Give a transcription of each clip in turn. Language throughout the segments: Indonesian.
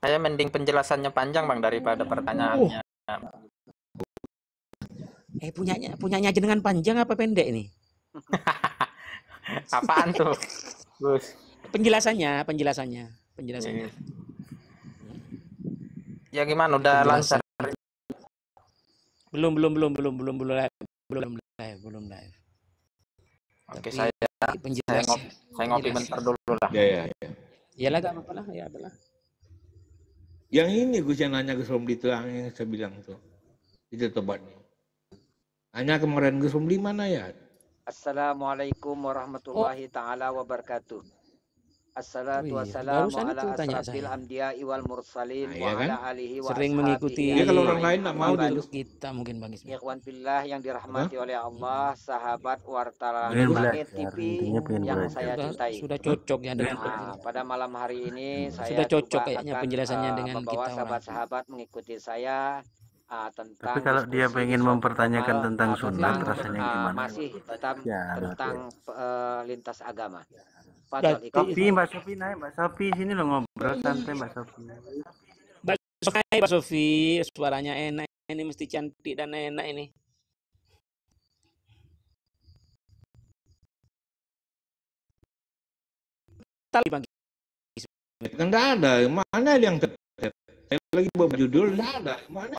Saya mending penjelasannya panjang Bang daripada pertanyaannya. Punyanya jenengan panjang apa pendek ini? Apaan tuh, Gus? Penjelasannya. Ya gimana, udah lancar? Belum live. Oke, Tapi saya ngopi bentar dulu lah. Ya. Iyalah, gak apa-apa lah, ya adalah. Yang ini Gus yang nanya Gus Romli itu yang saya bilang tuh. Itu tobatnya. Hanya kemarin Gus Romli mana ya? Assalamualaikum warahmatullahi ta'ala wabarakatuh. Assalatu wassalamu ala asrafil anbiya'i wal mursalin wa ala alihi wa sering mengikuti ya, kalau orang lain enggak mau dulu kita mungkin Bang Ismail. Ikhwan fillah yang dirahmati oleh Allah, sahabat wartawan Langit TV yang saya cintai. Sudah cocok ya dengan pada malam hari ini saya sudah cocok juga kayaknya akan penjelasannya dengan membawa kita sahabat-sahabat mengikuti saya tentang. Tapi kalau dia pengen mempertanyakan tentang sunat rasanya gimana? Masih tentang lintas agama. Mbak Sofi naik, Mbak Sofi sini lo ngobrol santai Mbak Sofi. Mbak Sofi, suaranya enak ini, mesti cantik dan enak ini. Enggak ada, mana yang saya lagi buat judul, enggak ada, mana?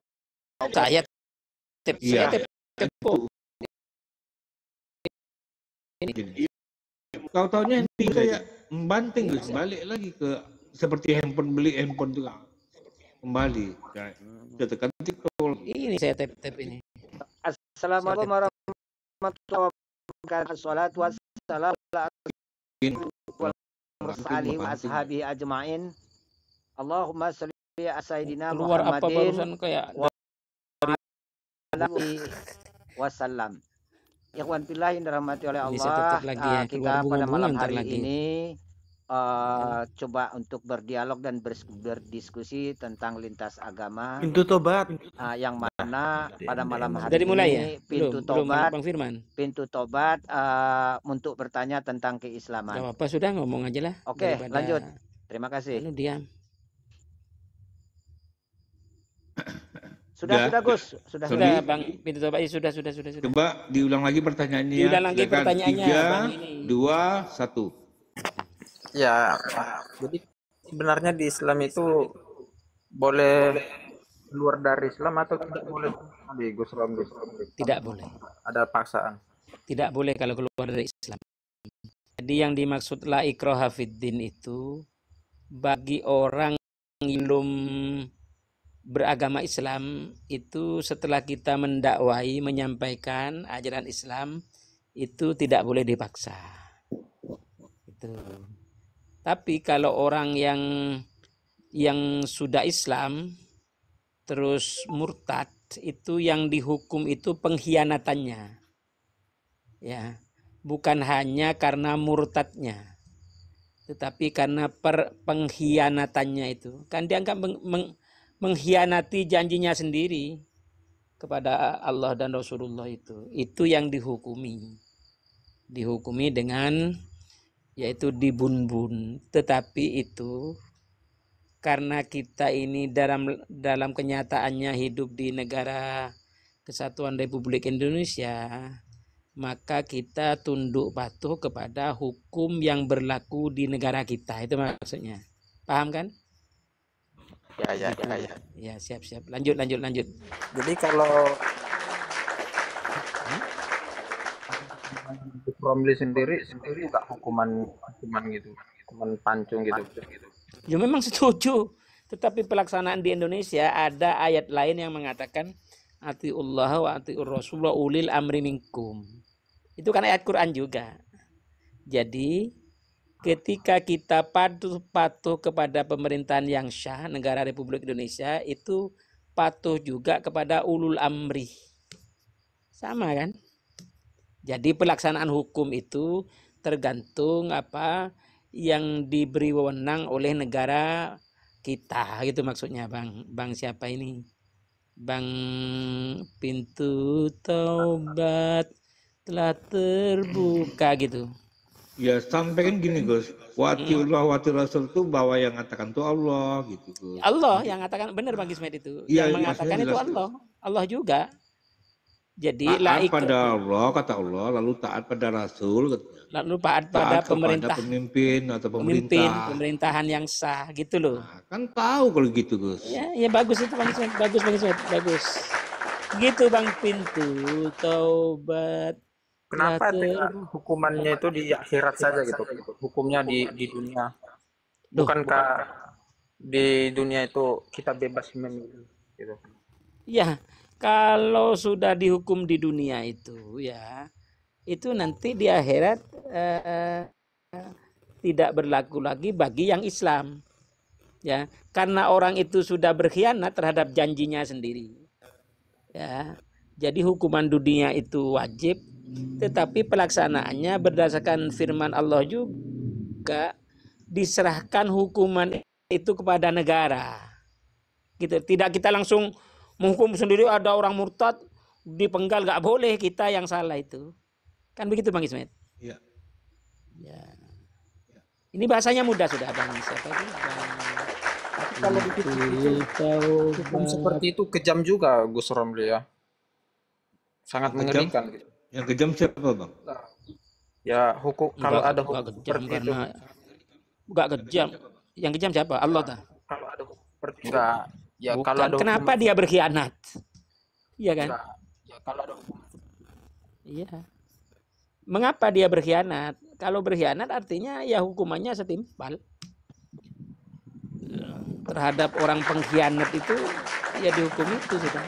Saya Kau taunya nanti kayak membanting Gus, balik lagi ke seperti beli handphone juga kembali. Sudah tekan tiktok. Ini saya tap ini. Assalamualaikum warahmatullahi wabarakatuh. Shalatu wassalamu ala mursalin wa ashabihi ajmain. Allahumma shalli ala sayyidina Muhammadin. Keluar apa barusan kayak wasallam. Ikhwan fillah yang dirahmati oleh Allah, kita pada malam hari ini coba untuk berdialog dan berdiskusi tentang lintas agama. Pintu tobat. Yang mana pada malam hari dari mulai ini ya? Pintu tobat untuk bertanya tentang keislaman. Gak apa, sudah ngomong aja lah. Oke, lanjut. Terima kasih. Lalu diam. Sudah Gus, sudah Bang, pintu tobat sudah. Coba diulang lagi pertanyaannya. Diulang lagi pertanyaannya. 3, 2, 1. Ya, jadi sebenarnya di Islam itu boleh keluar dari Islam atau tidak boleh? Gus Romli. Tidak boleh. Ada paksaan. Tidak boleh kalau keluar dari Islam. Jadi yang dimaksud la ikraha fiddin itu bagi orang yang belum beragama Islam itu setelah kita mendakwai, menyampaikan ajaran Islam itu tidak boleh dipaksa. Itu. Tapi kalau orang yang sudah Islam terus murtad itu yang dihukum itu pengkhianatannya. Ya, bukan hanya karena murtadnya. Tetapi karena pengkhianatannya itu. Kan dianggap mengkhianati janjinya sendiri kepada Allah dan Rasulullah itu yang dihukumi dengan yaitu dibun-bun. Tetapi itu karena kita ini dalam kenyataannya hidup di negara Kesatuan Republik Indonesia, maka kita tunduk patuh kepada hukum yang berlaku di negara kita. Itu maksudnya, paham kan? Ya, siap. Lanjut. Jadi kalau Romli sendiri enggak hukuman gitu, hukuman pancung gitu. Ya memang setuju. Tetapi pelaksanaan di Indonesia ada ayat lain yang mengatakan atiullah wa atiur rasul wa ulil amri minkum. Itu kan ayat Quran juga. Jadi ketika kita patuh kepada pemerintahan yang syah negara Republik Indonesia itu patuh juga kepada ulul amri. Sama kan? Jadi pelaksanaan hukum itu tergantung apa yang diberi wewenang oleh negara kita, gitu maksudnya Bang siapa ini? Bang pintu taubat telah terbuka gitu. Ya sampai kan gini Gus, watiullah wati Rasul tuh bahwa yang mengatakan tuh Allah gitu Gus. Allah yang mengatakan, benar Bang Ismet itu. Iya, Yang mengatakan itu Allah. Allah juga. Jadi taat pada Allah, kata Allah, lalu taat pada Rasul, lalu taat pada pemerintah, pemimpin atau pemerintah, pemerintahan yang sah gitu loh. Nah, kan tahu kalau gitu Gus. Ya bagus itu Bang Ismet, bagus Bang Ismet, bagus. Gitu Bang Pintu, taubat. Kenapa hukumannya itu di akhirat saja gitu? Hukumnya di dunia. Bukankah di dunia itu kita bebas memilih gitu? Ya, kalau sudah dihukum di dunia itu ya, itu nanti di akhirat tidak berlaku lagi bagi yang Islam. Ya, karena orang itu sudah berkhianat terhadap janjinya sendiri. Ya. Jadi hukuman dunia itu wajib, tetapi pelaksanaannya berdasarkan firman Allah juga diserahkan hukuman itu kepada negara. Gitu. Tidak kita langsung menghukum sendiri, ada orang murtad dipenggal, nggak boleh, kita yang salah itu. Kan begitu Bang Ismet? Iya. Ya. Ini bahasanya mudah sudah Bang. Siapa itu? Kalau hukum seperti itu kejam juga Gus Romli ya. Sangat mengerikan gitu. Yang kejam siapa Bang? Ya hukum kalau ada hukum seperti itu. Enggak kejam. Yang kejam siapa? Allah dah. Kalau ada hukum seperti enggak. Ya bukan. Kalau ada kenapa dia berkhianat? Iya kan? Ya kalau ada hukum. Iya. Mengapa dia berkhianat? Kalau berkhianat artinya ya hukumannya setimpal. Terhadap orang pengkhianat itu ya dihukum itu sudah.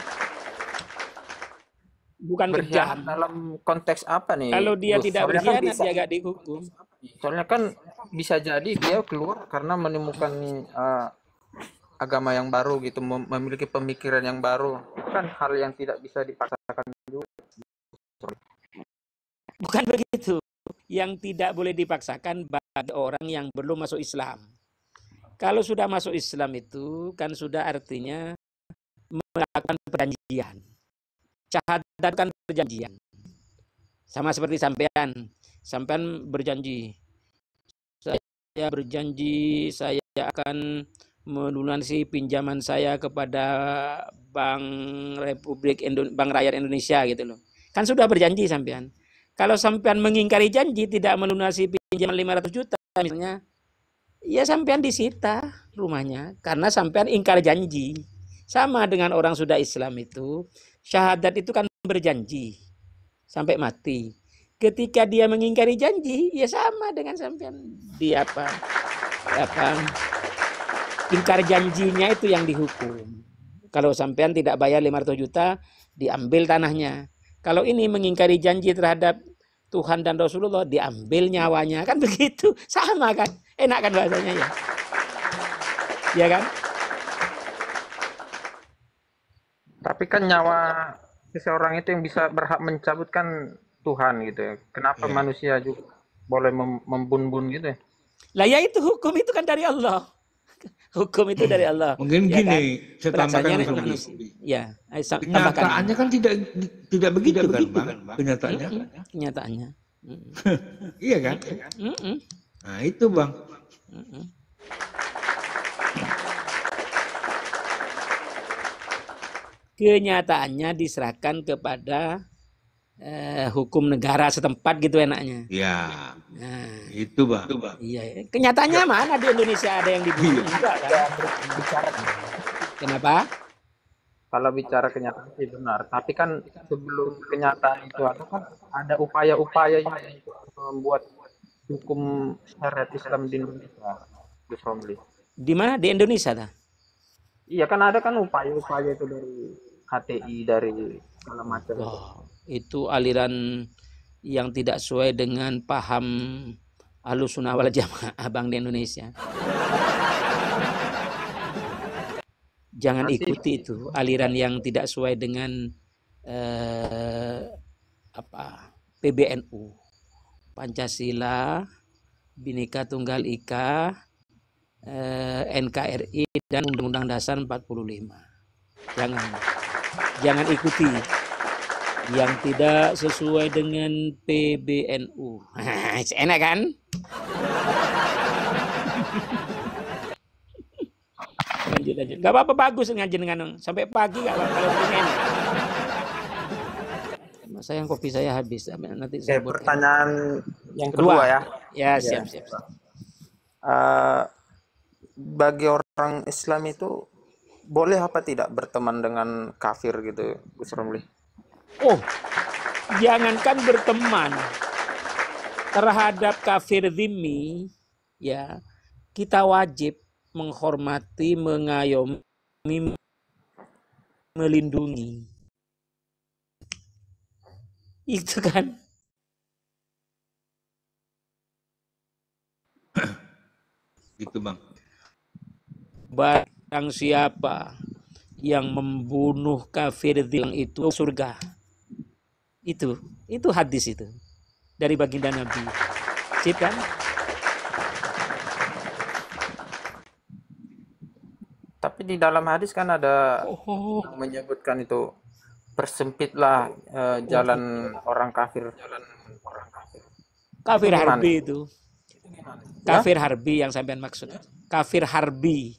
Bukan kejam. Dalam konteks apa nih? Kalau dia tidak berkhianat dia gak dihukum. Soalnya kan bisa jadi dia keluar karena menemukan agama yang baru gitu, memiliki pemikiran yang baru. Itu kan hal yang tidak bisa dipaksakan juga. Bukan begitu. Yang tidak boleh dipaksakan bagi orang yang belum masuk Islam. Kalau sudah masuk Islam itu kan sudah artinya melakukan perjanjian. Syahadat kan perjanjian. Sama seperti sampean. Sampean berjanji. Saya berjanji saya akan melunasi pinjaman saya kepada Bank Rakyat Indonesia gitu loh. Kan sudah berjanji sampean. Kalau sampean mengingkari janji tidak melunasi pinjaman 500 juta misalnya, ya sampean disita rumahnya karena sampean ingkar janji. Sama dengan orang sudah Islam itu, syahadat itu kan berjanji sampai mati. Ketika dia mengingkari janji, ya sama dengan sampean dia apa ingkar janjinya itu yang dihukum. Kalau sampean tidak bayar 500 juta, diambil tanahnya. Kalau ini mengingkari janji terhadap Tuhan dan Rasulullah, diambil nyawanya. Kan begitu, sama kan? Enak kan bahasanya ya? Ya kan? Tapi kan nyawa seseorang itu yang bisa berhak mencabut kan Tuhan gitu ya. Kenapa manusia juga boleh membun-bun gitu ya? Lah ya itu hukum itu kan dari Allah. Hukum itu dari Allah. Mungkin ya gini, kan? saya tambahkan ya, kenyataannya kan tidak begitu kan, Bang? Kenyataannya. Kenyataannya. Iya kan? Nah, itu, Bang. Kenyataannya diserahkan kepada hukum negara setempat gitu enaknya. Ya, itu Bang. Iya, kenyataannya mana di Indonesia ada yang dibunuh? Enggak kan? Kenapa? Kalau bicara kenyataan sih benar, tapi kan sebelum kenyataan itu ada upaya-upaya yang membuat hukum syariat Islam di Indonesia, Gus Romli. Di mana? Di Indonesia dah? Iya kan ada kan upaya-upaya itu dari HTI, dari segala macam. Itu aliran yang tidak sesuai dengan paham Ahlussunnah wal Jamaah Bang di Indonesia. Jangan ikuti itu aliran yang tidak sesuai dengan PBNU, Pancasila, Bhinneka Tunggal Ika, NKRI dan Undang-Undang Dasar 45. Jangan ikuti yang tidak sesuai dengan PBNU. Enak kan? Lanjut. Gak apa-apa, bagus ngaji dengan sampai pagi gak apa-apa kalau pengen. Saya kopi saya habis. Nanti saya pertanyaan yang kedua ya. Ya, siap. Bagi orang Islam itu boleh apa tidak berteman dengan kafir gitu, Gus Romli? Oh, jangankan berteman terhadap kafir zimmi, ya kita wajib menghormati, mengayomi, melindungi. Itu kan. Gitu Bang. Barang siapa yang membunuh kafir itu surga. Itu hadis itu dari baginda Nabi. Sip kan? Tapi di dalam hadis kan ada yang menyebutkan itu persempitlah jalan orang kafir. Kafir harbi itu. Kafir harbi yang sampean maksud. Kafir harbi.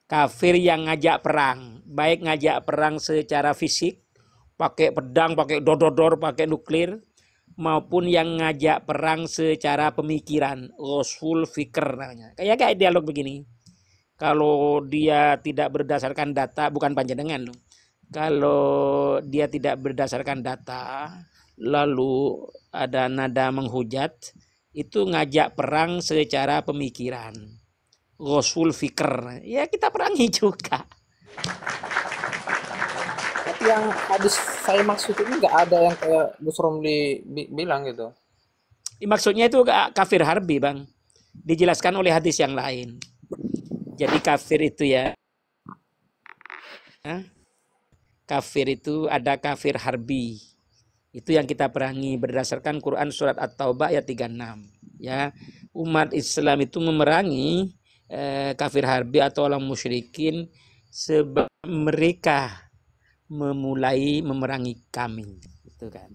Kafir yang ngajak perang. Baik ngajak perang secara fisik, pakai pedang, pakai dodor, pakai nuklir, maupun yang ngajak perang secara pemikiran. Usul fikr namanya. Kayak dialog begini. Kalau dia tidak berdasarkan data, bukan panjenengan loh. Kalau dia tidak berdasarkan data, lalu ada nada menghujat, itu ngajak perang secara pemikiran. Usul fikr. Ya kita perangi juga. Tapi yang hadis saya maksud ini nggak ada yang kayak Gus Romli bilang gitu. Maksudnya itu kafir harbi, Bang. Dijelaskan oleh hadis yang lain. Jadi kafir itu ya. Kafir itu ada kafir harbi. Itu yang kita perangi berdasarkan Quran surat At-Taubah ayat 36. Ya, umat Islam itu memerangi kafir harbi atau orang musyrikin sebab mereka memulai memerangi kami. Itu kan.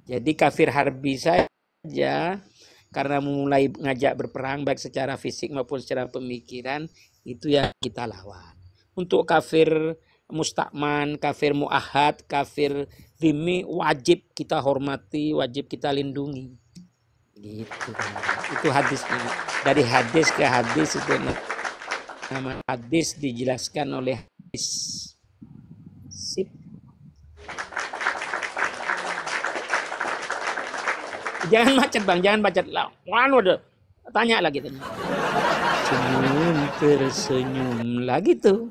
Jadi kafir harbi saja karena memulai ngajak berperang baik secara fisik maupun secara pemikiran, itu yang kita lawan. Untuk kafir mustakman, kafir muahad, kafir dhimmi wajib kita hormati, wajib kita lindungi. Gitu kan. Itu hadisnya. Dari hadis ke hadis itu nama hadis dijelaskan oleh hadis. Sip. Jangan macet Bang, jangan macet. Tanya lagi tadi. Senyum tersenyum lagi tuh.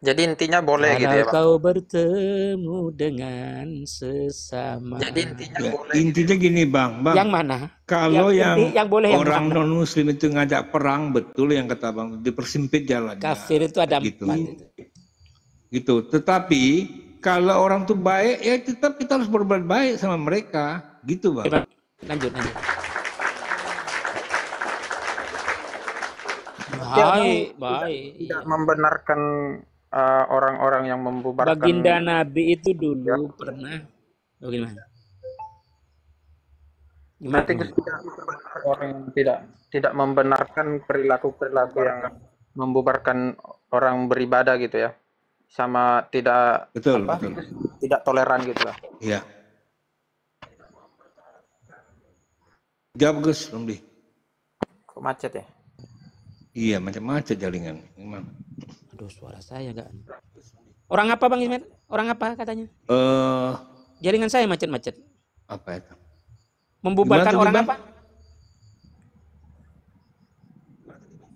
Jadi intinya boleh gitu ya, Bang. Kalau kau bertemu dengan sesama. Jadi intinya boleh. Intinya gini Bang. Yang mana? Kalau yang boleh orang non muslim itu ngajak perang, betul yang kata Bang, dipersempit jalannya. Kafir itu ada gitu. 4. Gitu. Tetapi kalau orang tuh baik, ya tetap kita harus berbuat baik sama mereka, gitu Bang. Lanjut. Baik. Tidak membenarkan orang-orang yang membubarkan. Baginda Nabi itu dulu pernah. Bagaimana? Berarti orang yang tidak membenarkan perilaku-perilaku yang membubarkan orang beribadah gitu ya, sama tidak betul. tidak toleran gitu lah. Iya. Jawab Gus Romli. Kok macet ya? Iya, macam-macam jaringan. Gimana? Aduh, suara saya enggak. Orang apa Bang Ismet? Orang apa katanya? Jaringan saya macet-macet. Apa itu? Membubarkan orang apa?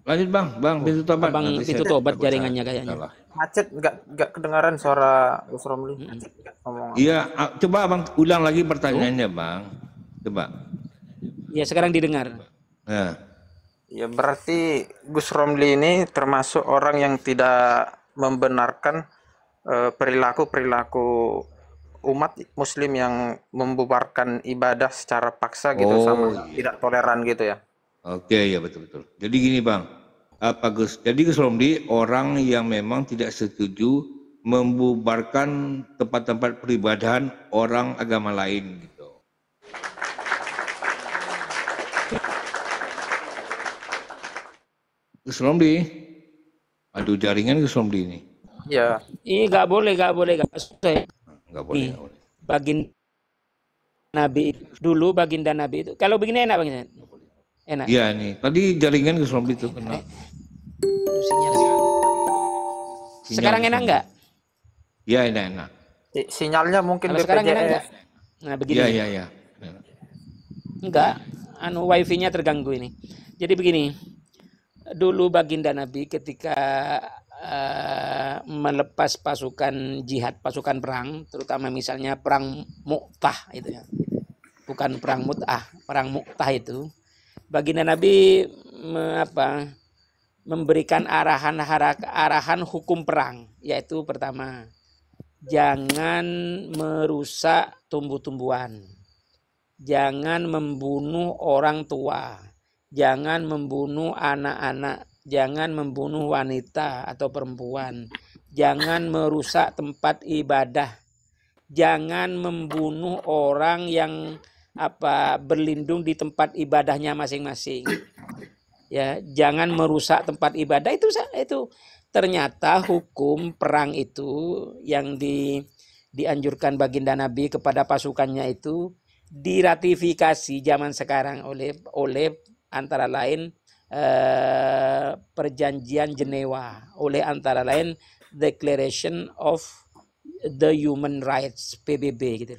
Lanjut Bang, pintu tobat. Bang pintu tobat jaringannya kayaknya. Macet, enggak kedengaran suara Gus Romli. Iya, coba Bang ulang lagi pertanyaannya Bang. Coba. Ya, sekarang didengar. Nah. Ya berarti Gus Romli ini termasuk orang yang tidak membenarkan perilaku umat muslim yang membubarkan ibadah secara paksa gitu, sama tidak toleran gitu ya. Oke, ya betul. Jadi gini Bang, jadi Gus Romli orang yang memang tidak setuju membubarkan tempat-tempat peribadahan orang agama lain gitu. Gus Romli. Aduh jaringan Gus Romli ini. Iya. Nggak boleh, nggak boleh. Nggak boleh. Baginda Nabi dulu, baginda Nabi itu. Kalau begini enak baginda. Enak. Iya nih. Tadi jaringan Gus Romli itu kena. Sekarang enak nggak? Iya enak. Sinyalnya mungkin Kalau sekarang enak nggak? BPJS. Nah begini. Iya. Enggak, wifi-nya terganggu ini. Jadi begini, dulu baginda Nabi ketika melepas pasukan jihad, pasukan perang, terutama misalnya perang Mu'tah itu ya, bukan perang Mut'ah, perang Mu'tah itu, baginda Nabi memberikan arahan hukum perang, yaitu pertama, jangan merusak tumbuh-tumbuhan. Jangan membunuh orang tua, jangan membunuh anak-anak, jangan membunuh wanita atau perempuan, jangan merusak tempat ibadah, jangan membunuh orang yang berlindung di tempat ibadahnya masing-masing. Ya, jangan merusak tempat ibadah itu ternyata hukum perang itu yang dianjurkan baginda Nabi kepada pasukannya itu diratifikasi zaman sekarang oleh antara lain perjanjian Jenewa, oleh antara lain Declaration of the Human Rights PBB gitu.